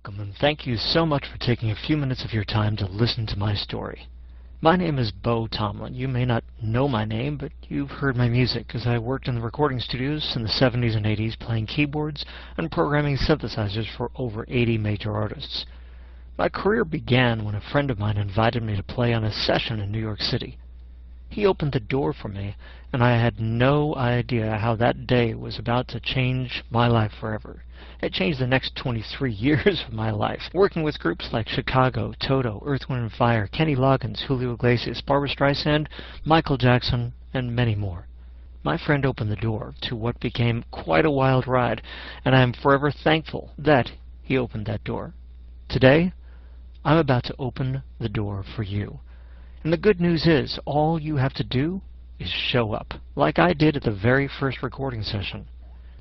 welcome, and thank you so much for taking a few minutes of your time to listen to my story. My name is Beau Tomlin. You may not know my name, but you've heard my music, as I worked in the recording studios in the 70s and 80s playing keyboards and programming synthesizers for over 80 major artists. My career began when a friend of mine invited me to play on a session in New York City. He opened the door for me, and I had no idea how that day was about to change my life forever. It changed the next 23 years of my life, working with groups like Chicago, Toto, Earth, Wind & Fire, Kenny Loggins, Julio Iglesias, Barbra Streisand, Michael Jackson, and many more. My friend opened the door to what became quite a wild ride, and I am forever thankful that he opened that door. Today, I'm about to open the door for you. And the good news is, all you have to do is show up, like I did at the very first recording session.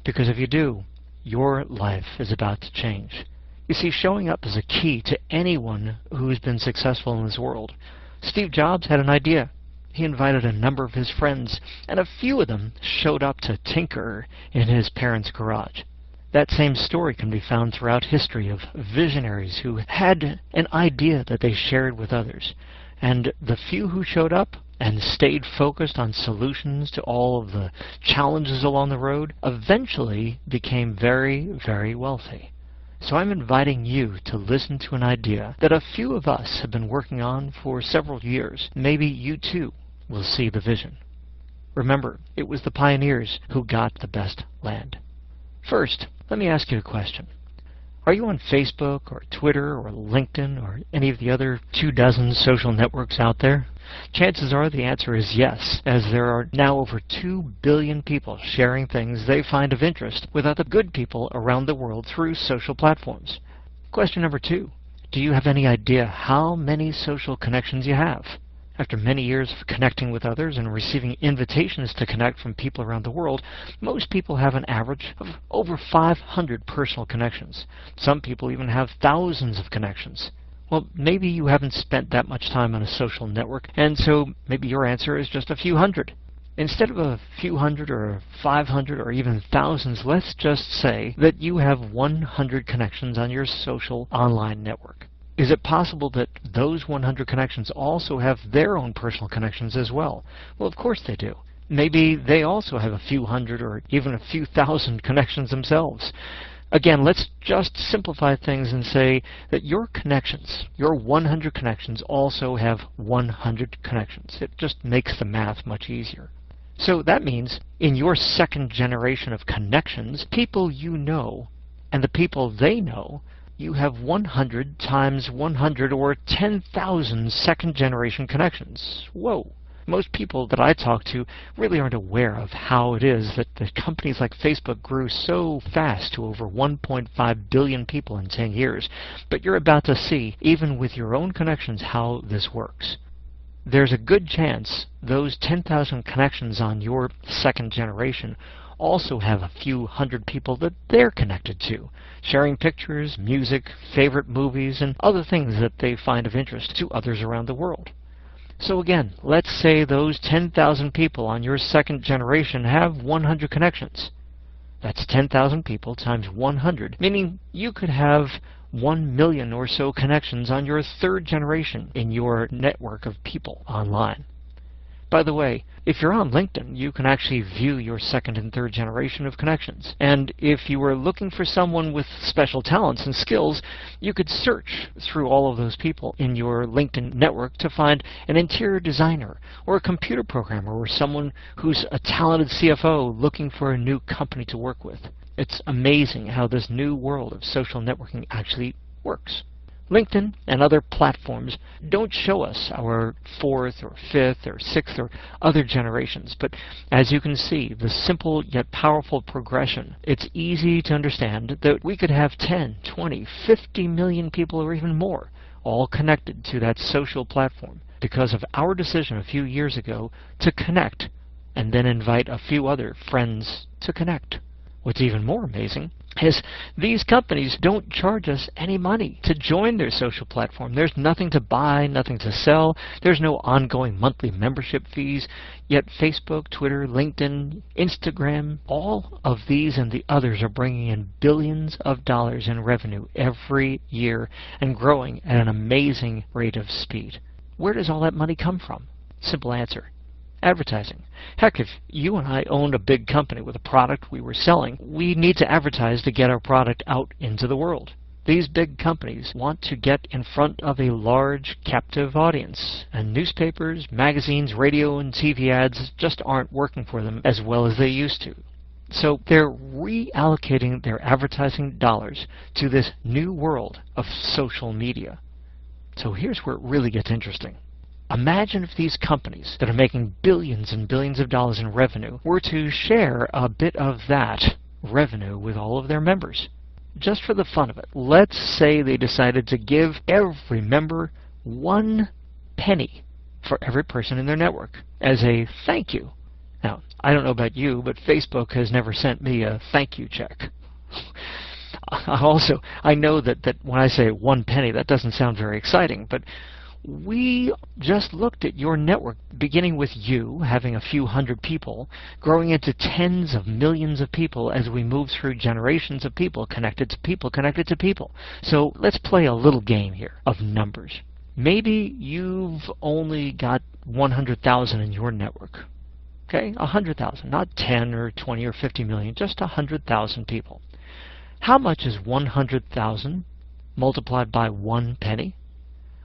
Because if you do, your life is about to change. You see, showing up is a key to anyone who's been successful in this world. Steve Jobs had an idea. He invited a number of his friends, and a few of them showed up to tinker in his parents' garage. That same story can be found throughout history of visionaries who had an idea that they shared with others. And the few who showed up and stayed focused on solutions to all of the challenges along the road eventually became very, very wealthy. So I'm inviting you to listen to an idea that a few of us have been working on for several years. Maybe you too will see the vision. Remember, it was the pioneers who got the best land. First, let me ask you a question. Are you on Facebook or Twitter or LinkedIn or any of the other 24 social networks out there? Chances are the answer is yes, as there are now over 2 billion people sharing things they find of interest with other good people around the world through social platforms. Question number 2. Do you have any idea how many social connections you have? After many years of connecting with others and receiving invitations to connect from people around the world, most people have an average of over 500 personal connections. Some people even have thousands of connections. Well, maybe you haven't spent that much time on a social network, and so maybe your answer is just a few hundred. Instead of a few hundred or 500 or even thousands, let's just say that you have 100 connections on your social online network. Is it possible that those 100 connections also have their own personal connections as well? Well, of course they do. Maybe they also have a few hundred or even a few thousand connections themselves. Again, let's just simplify things and say that your connections, your 100 connections, also have 100 connections. It just makes the math much easier. So that means in your second generation of connections, people you know and the people they know, you have 100 times 100 or 10,000 second-generation connections. Whoa. Most people that I talk to really aren't aware of how it is that the companies like Facebook grew so fast to over 1.5 billion people in 10 years. But you're about to see, even with your own connections, how this works. There's a good chance those 10,000 connections on your second generation also have a few hundred people that they're connected to, sharing pictures, music, favorite movies, and other things that they find of interest to others around the world. So again, let's say those 10,000 people on your second generation have 100 connections. That's 10,000 people times 100, meaning you could have 1 million or so connections on your third generation in your network of people online. By the way, if you're on LinkedIn, you can actually view your second and third generation of connections. And if you were looking for someone with special talents and skills, you could search through all of those people in your LinkedIn network to find an interior designer or a computer programmer or someone who's a talented CFO looking for a new company to work with. It's amazing how this new world of social networking actually works. LinkedIn and other platforms don't show us our fourth or fifth or sixth or other generations, but as you can see, the simple yet powerful progression, it's easy to understand that we could have 10, 20, 50 million people or even more all connected to that social platform because of our decision a few years ago to connect and then invite a few other friends to connect. What's even more amazing is these companies don't charge us any money to join their social platform. There's nothing to buy, nothing to sell. There's no ongoing monthly membership fees. Yet Facebook, Twitter, LinkedIn, Instagram, all of these and the others are bringing in billions of dollars in revenue every year and growing at an amazing rate of speed. Where does all that money come from? Simple answer. Advertising. Heck, if you and I owned a big company with a product we were selling, we need to advertise to get our product out into the world. These big companies want to get in front of a large captive audience, and newspapers, magazines, radio, and TV ads just aren't working for them as well as they used to. So they're reallocating their advertising dollars to this new world of social media. So here's where it really gets interesting. Imagine if these companies that are making billions and billions of dollars in revenue were to share a bit of that revenue with all of their members. Just for the fun of it, let's say they decided to give every member 1 penny for every person in their network as a thank you. Now, I don't know about you, but Facebook has never sent me a thank you check. I know that when I say 1 penny, that doesn't sound very exciting, but we just looked at your network, beginning with you having a few hundred people, growing into tens of millions of people as we move through generations of people connected to people connected to people. So let's play a little game here of numbers. Maybe you've only got 100,000 in your network. Okay, 100,000, not 10 or 20 or 50 million, just 100,000 people. How much is 100,000 multiplied by 1 penny?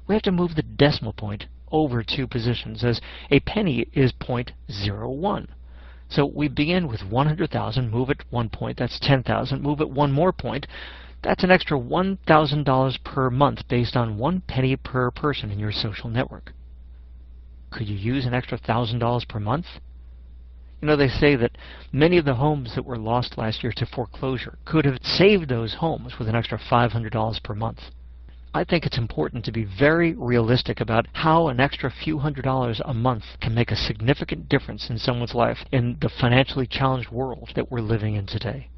We have to move the decimal point over 2 positions, as a penny is 0.01. So we begin with 100,000, move it 1 point, that's 10,000, move it 1 more point, that's an extra $1,000 per month based on 1 penny per person in your social network. Could you use an extra $1,000 per month? You know, they say that many of the homes that were lost last year to foreclosure could have saved those homes with an extra $500 per month. I think it's important to be very realistic about how an extra few $100s a month can make a significant difference in someone's life in the financially challenged world that we're living in today.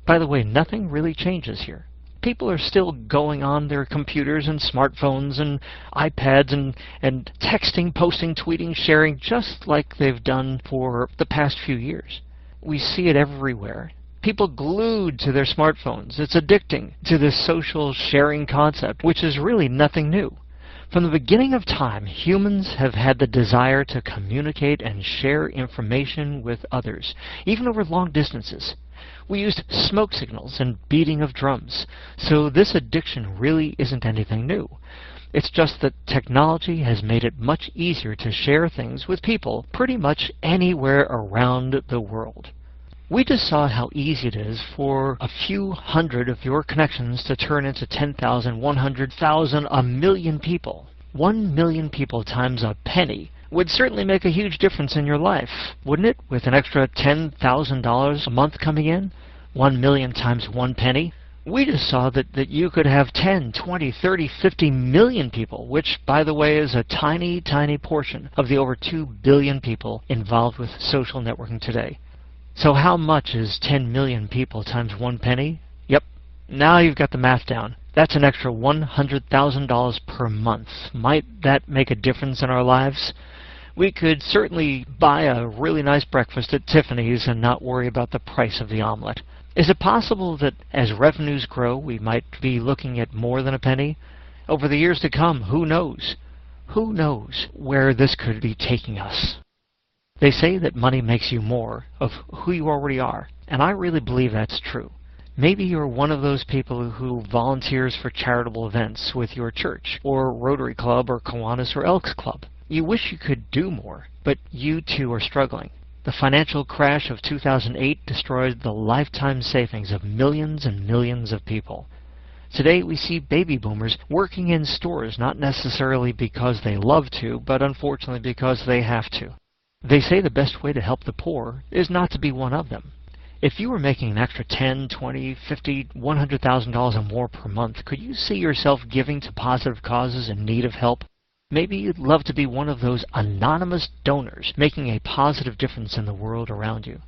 By the way, nothing really changes here. People are still going on their computers and smartphones and iPads and texting, posting, tweeting, sharing, just like they've done for the past few years. We see it everywhere. People glued to their smartphones. It's addicting to this social sharing concept, which is really nothing new. From the beginning of time, humans have had the desire to communicate and share information with others, even over long distances. We used smoke signals and beating of drums, so this addiction really isn't anything new. It's just that technology has made it much easier to share things with people pretty much anywhere around the world. We just saw how easy it is for a few hundred of your connections to turn into 10,000, 100,000, a million people. 1 million people times a penny would certainly make a huge difference in your life, wouldn't it? With an extra $10,000 a month coming in, 1 million times 1 penny. We just saw that you could have 10, 20, 30, 50 million people, which, by the way, is a tiny, tiny portion of the over 2 billion people involved with social networking today. So how much is 10 million people times 1 penny? Yep, now you've got the math down. That's an extra $100,000 per month. Might that make a difference in our lives? We could certainly buy a really nice breakfast at Tiffany's and not worry about the price of the omelet. Is it possible that as revenues grow, we might be looking at more than a penny? Over the years to come, who knows? Who knows where this could be taking us? They say that money makes you more of who you already are, and I really believe that's true. Maybe you're one of those people who volunteers for charitable events with your church, or Rotary Club, or Kiwanis, or Elks Club. You wish you could do more, but you too are struggling. The financial crash of 2008 destroyed the lifetime savings of millions and millions of people. Today we see baby boomers working in stores, not necessarily because they love to, but unfortunately because they have to. They say the best way to help the poor is not to be one of them. If you were making an extra $10, $20, $50, $100,000 or more per month, could you see yourself giving to positive causes in need of help? Maybe you'd love to be one of those anonymous donors making a positive difference in the world around you.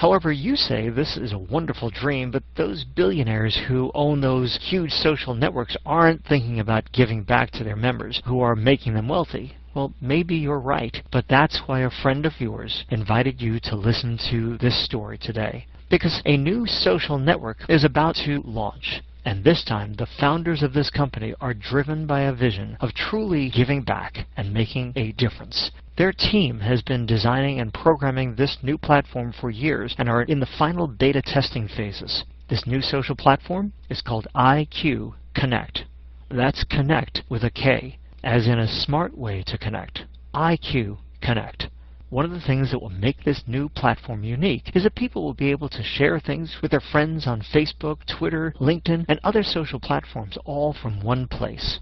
However, you say this is a wonderful dream, but those billionaires who own those huge social networks aren't thinking about giving back to their members who are making them wealthy. Well, maybe you're right, but that's why a friend of yours invited you to listen to this story today. Because a new social network is about to launch. And this time, the founders of this company are driven by a vision of truly giving back and making a difference. Their team has been designing and programming this new platform for years and are in the final beta testing phases. This new social platform is called IQ Connect. That's connect with a K, as in a smart way to connect. IQ Connect. One of the things that will make this new platform unique is that people will be able to share things with their friends on Facebook, Twitter, LinkedIn, and other social platforms, all from one place.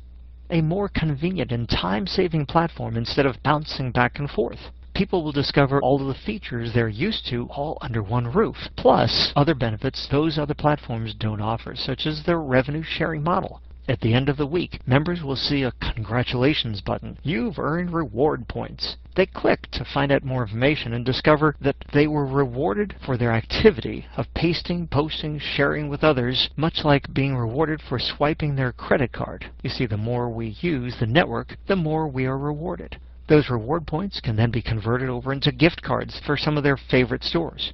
A more convenient and time-saving platform instead of bouncing back and forth. People will discover all of the features they're used to all under one roof, plus other benefits those other platforms don't offer, such as their revenue sharing model. At the end of the week, members will see a congratulations button. You've earned reward points. They click to find out more information and discover that they were rewarded for their activity of pasting, posting, sharing with others, much like being rewarded for swiping their credit card. You see, the more we use the network, the more we are rewarded. Those reward points can then be converted over into gift cards for some of their favorite stores.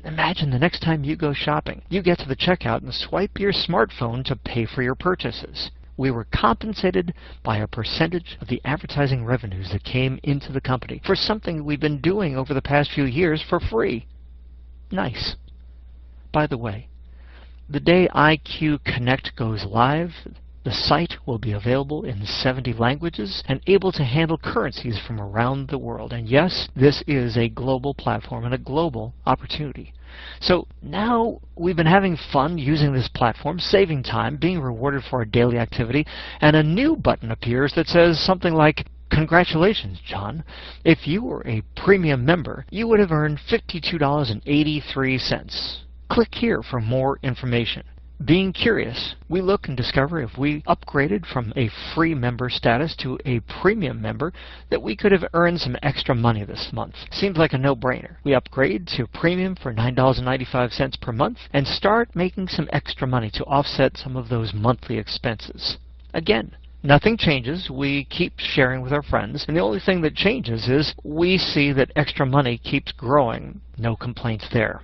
Imagine the next time you go shopping, you get to the checkout and swipe your smartphone to pay for your purchases. We were compensated by a percentage of the advertising revenues that came into the company for something we've been doing over the past few years for free. Nice. By the way, the day IQ Connect goes live, the site will be available in 70 languages and able to handle currencies from around the world. And yes, this is a global platform and a global opportunity. So now we've been having fun using this platform, saving time, being rewarded for our daily activity, and a new button appears that says something like, "Congratulations, John. If you were a premium member, you would have earned $52.83. Click here for more information." Being curious, we look and discover if we upgraded from a free member status to a premium member that we could have earned some extra money this month. Seems like a no-brainer. We upgrade to premium for $9.95 per month and start making some extra money to offset some of those monthly expenses. Again, nothing changes. We keep sharing with our friends, and the only thing that changes is we see that extra money keeps growing. No complaints there.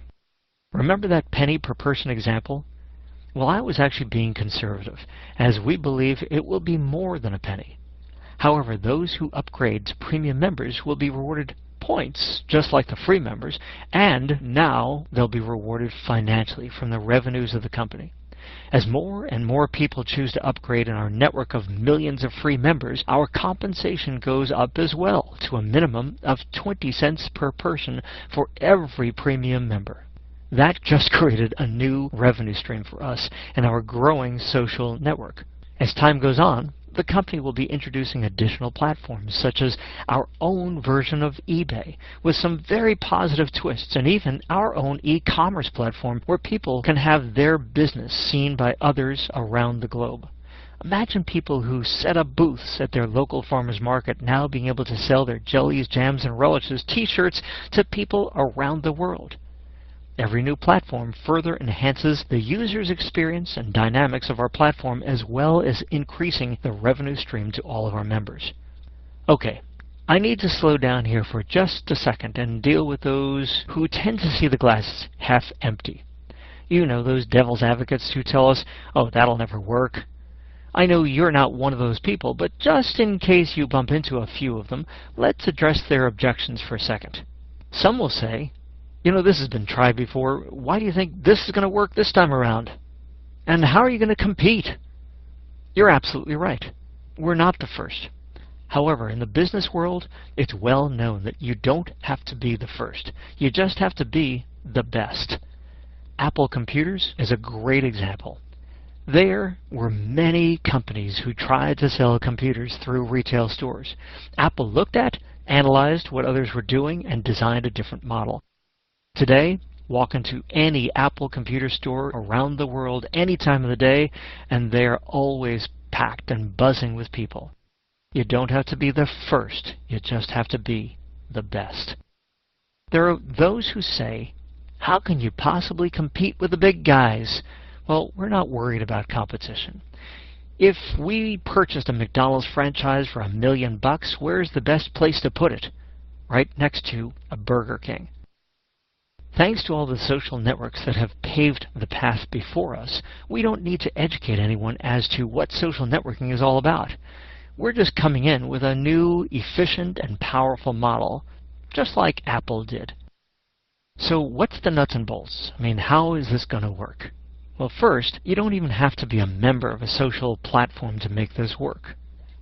Remember that penny per person example? Well, I was actually being conservative, as we believe it will be more than a penny. However, those who upgrade to premium members will be rewarded points, just like the free members, and now they'll be rewarded financially from the revenues of the company. As more and more people choose to upgrade in our network of millions of free members, our compensation goes up as well, to a minimum of 20 cents per person for every premium member. That just created a new revenue stream for us and our growing social network. As time goes on, the company will be introducing additional platforms, such as our own version of eBay, with some very positive twists, and even our own e-commerce platform where people can have their business seen by others around the globe. Imagine people who set up booths at their local farmers market now being able to sell their jellies, jams, and relishes, t-shirts to people around the world. Every new platform further enhances the user's experience and dynamics of our platform, as well as increasing the revenue stream to all of our members. Okay, I need to slow down here for just a second and deal with those who tend to see the glass half empty. You know, those devil's advocates who tell us, "Oh, that'll never work." I know you're not one of those people, but just in case you bump into a few of them, let's address their objections for a second. Some will say, "You know, this has been tried before. Why do you think this is going to work this time around? And how are you going to compete?" You're absolutely right. We're not the first. However, in the business world, it's well known that you don't have to be the first. You just have to be the best. Apple Computers is a great example. There were many companies who tried to sell computers through retail stores. Apple looked at, analyzed what others were doing, and designed a different model. Today, walk into any Apple computer store around the world any time of the day, and they're always packed and buzzing with people. You don't have to be the first, you just have to be the best. There are those who say, How can you possibly compete with the big guys? Well, we're not worried about competition. If we purchased a McDonald's franchise for $1 million, where's the best place to put it? Right next to a Burger King. Thanks to all the social networks that have paved the path before us, we don't need to educate anyone as to what social networking is all about. We're just coming in with a new, efficient, and powerful model, just like Apple did. So what's the nuts and bolts? I mean, how is this going to work? Well, first, you don't even have to be a member of a social platform to make this work.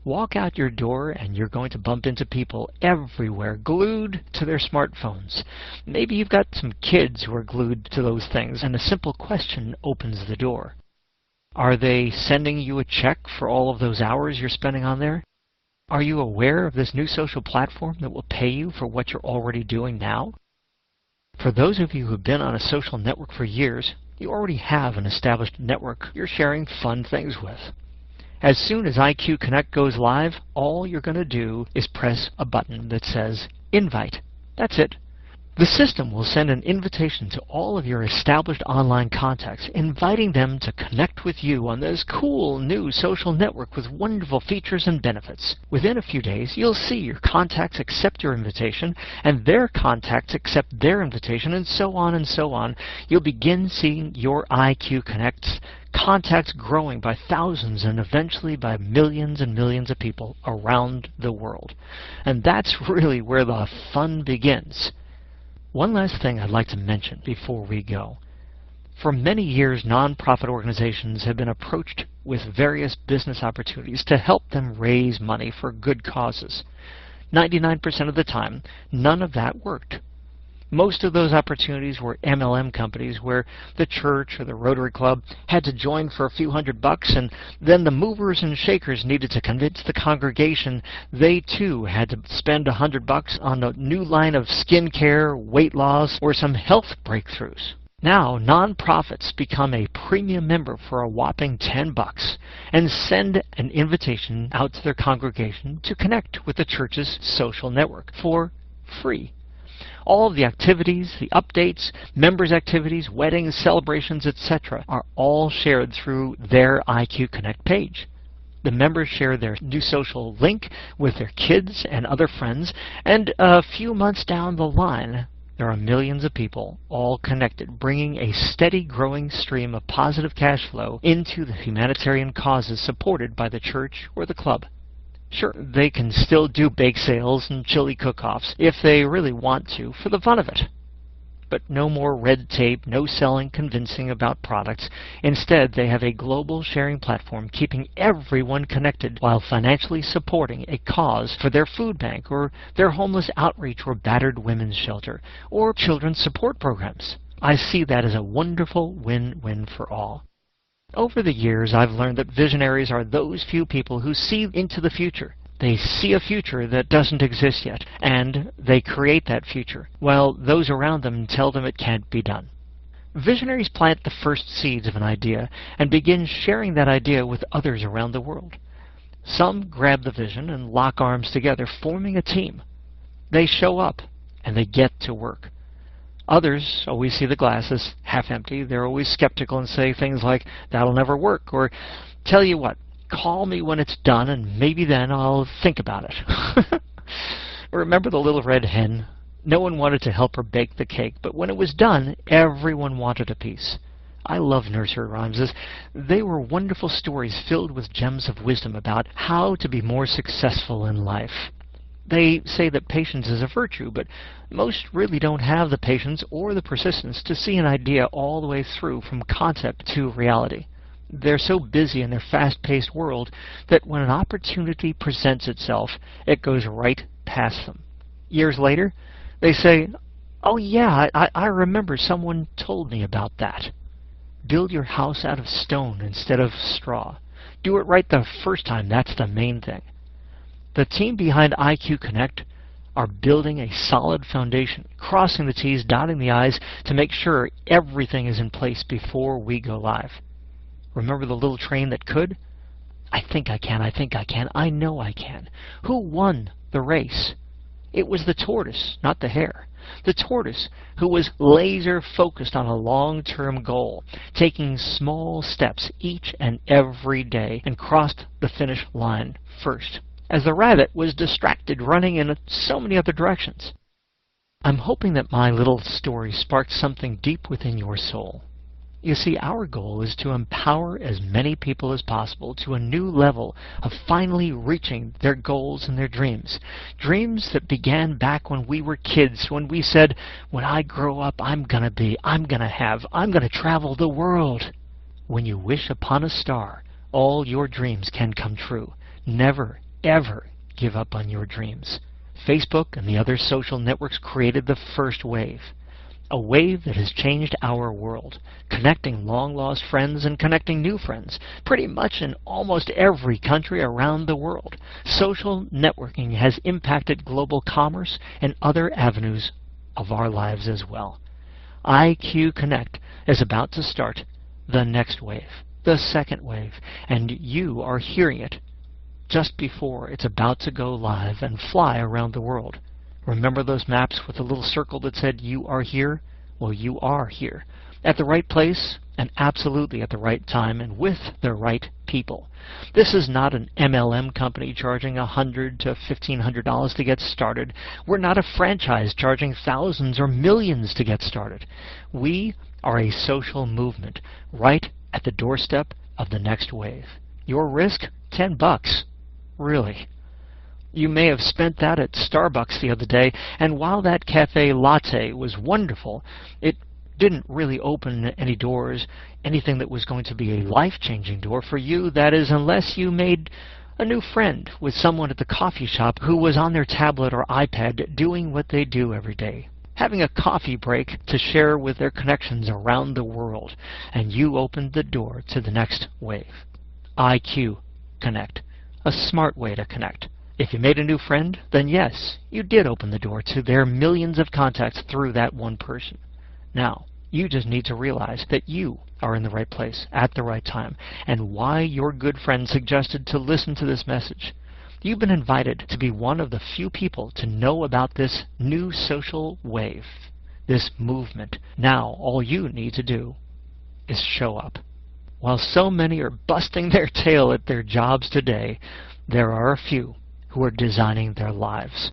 Walk out your door and you're going to bump into people everywhere, glued to their smartphones. Maybe you've got some kids who are glued to those things, and a simple question opens the door. Are they sending you a check for all of those hours you're spending on there? Are you aware of this new social platform that will pay you for what you're already doing now? For those of you who've been on a social network for years, you already have an established network you're sharing fun things with. As soon as IQ Connect goes live, all you're going to do is press a button that says Invite. That's it. The system will send an invitation to all of your established online contacts, inviting them to connect with you on this cool new social network with wonderful features and benefits. Within a few days, you'll see your contacts accept your invitation, and their contacts accept their invitation, and so on and so on. You'll begin seeing your IQ Connect's contacts growing by thousands and eventually by millions and millions of people around the world. And that's really where the fun begins. One last thing I'd like to mention before we go. For many years, nonprofit organizations have been approached with various business opportunities to help them raise money for good causes. 99% of the time, none of that worked. Most of those opportunities were MLM companies where the church or the Rotary Club had to join for a few $100, and then the movers and shakers needed to convince the congregation they too had to spend $100 on a new line of skincare, weight loss, or some health breakthroughs. Now, nonprofits become a premium member for a whopping $10 and send an invitation out to their congregation to connect with the church's social network for free. All of the activities, the updates, members' activities, weddings, celebrations, etc. are all shared through their IQ Connect page. The members share their new social link with their kids and other friends, and a few months down the line, there are millions of people all connected, bringing a steady growing stream of positive cash flow into the humanitarian causes supported by the church or the club. Sure, they can still do bake sales and chili cook-offs if they really want to, for the fun of it. But no more red tape, no selling, convincing about products. Instead, they have a global sharing platform keeping everyone connected while financially supporting a cause for their food bank or their homeless outreach or battered women's shelter or children's support programs. I see that as a wonderful win-win for all. Over the years, I've learned that visionaries are those few people who see into the future. They see a future that doesn't exist yet, and they create that future, while those around them tell them it can't be done. Visionaries plant the first seeds of an idea and begin sharing that idea with others around the world. Some grab the vision and lock arms together, forming a team. They show up, and they get to work. Others always see the glass as half empty. They're always skeptical and say things like, that'll never work, or tell you what, call me when it's done and maybe then I'll think about it. Remember the little red hen? No one wanted to help her bake the cake, but when it was done, everyone wanted a piece. I love nursery rhymes, as they were wonderful stories filled with gems of wisdom about how to be more successful in life. They say that patience is a virtue, but most really don't have the patience or the persistence to see an idea all the way through from concept to reality. They're so busy in their fast-paced world that when an opportunity presents itself, it goes right past them. Years later, they say, oh yeah, I remember someone told me about that. Build your house out of stone instead of straw. Do it right the first time, that's the main thing. The team behind IQ Connect are building a solid foundation, crossing the T's, dotting the I's to make sure everything is in place before we go live. Remember the little train that could? I think I can, I think I can, I know I can. Who won the race? It was the tortoise, not the hare. The tortoise who was laser focused on a long-term goal, taking small steps each and every day, and crossed the finish line first, as the rabbit was distracted running in so many other directions. I'm hoping that my little story sparked something deep within your soul. You see, our goal is to empower as many people as possible to a new level of finally reaching their goals and their dreams. Dreams that began back when we were kids, when we said, when I grow up, I'm going to travel the world. When you wish upon a star, all your dreams can come true. Never, ever give up on your dreams. Facebook and the other social networks created the first wave. A wave that has changed our world, connecting long-lost friends and connecting new friends, pretty much in almost every country around the world. Social networking has impacted global commerce and other avenues of our lives as well. IQ Connect is about to start the next wave, the second wave, and you are hearing it just before it's about to go live and fly around the world. Remember those maps with a little circle that said you are here? Well, you are here. At the right place and absolutely at the right time and with the right people. This is not an MLM company charging $100 to $1,500 to get started. We're not a franchise charging thousands or millions to get started. We are a social movement right at the doorstep of the next wave. Your risk? $10. Really. You may have spent that at Starbucks the other day, and while that cafe latte was wonderful, it didn't really open any doors, anything that was going to be a life-changing door for you, that is, unless you made a new friend with someone at the coffee shop who was on their tablet or iPad doing what they do every day, having a coffee break to share with their connections around the world, and you opened the door to the next wave. IQ Connect, a smart way to connect. If you made a new friend, then yes, you did open the door to their millions of contacts through that one person. Now, you just need to realize that you are in the right place at the right time, and why your good friend suggested to listen to this message. You've been invited to be one of the few people to know about this new social wave, this movement. Now, all you need to do is show up. While so many are busting their tail at their jobs today, there are a few who are designing their lives.